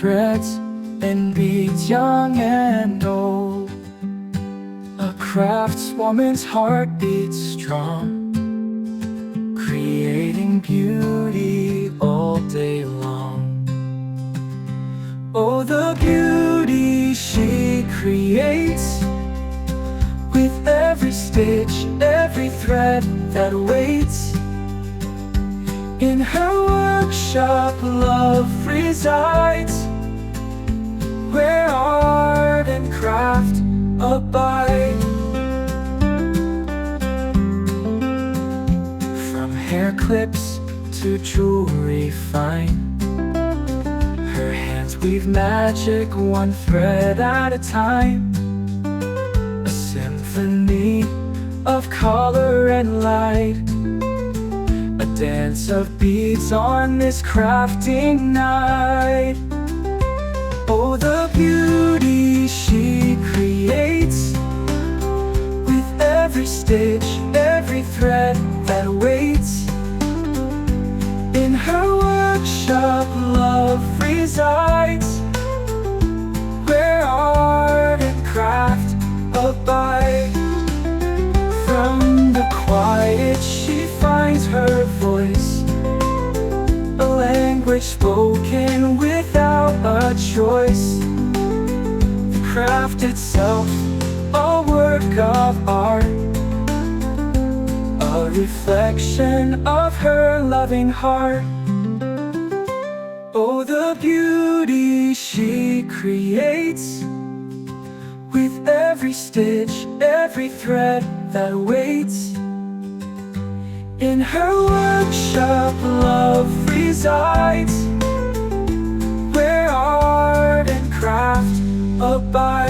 threads and beads, young and old. A craftswoman's heart beats strong, creating beauty all day long. Oh, the beauty she creates, with every stitch, every thread that waits. In her workshop love resides, where art and craft abide. From hair clips to jewelry fine, her hands weave magic, one thread at a time. A symphony of color and light, a dance of beads on this crafting night. Oh, the beauty she creates, with every stitch, every thread that waits. In her workshop love resides, where art and craft abide. From the quiet she finds her voice, a language spoken without a choice. The craft itself, a work of art, a reflection of her loving heart. Oh, the beauty she creates, with every stitch, every thread that waits. In her workshop love resides, where art and craft abide.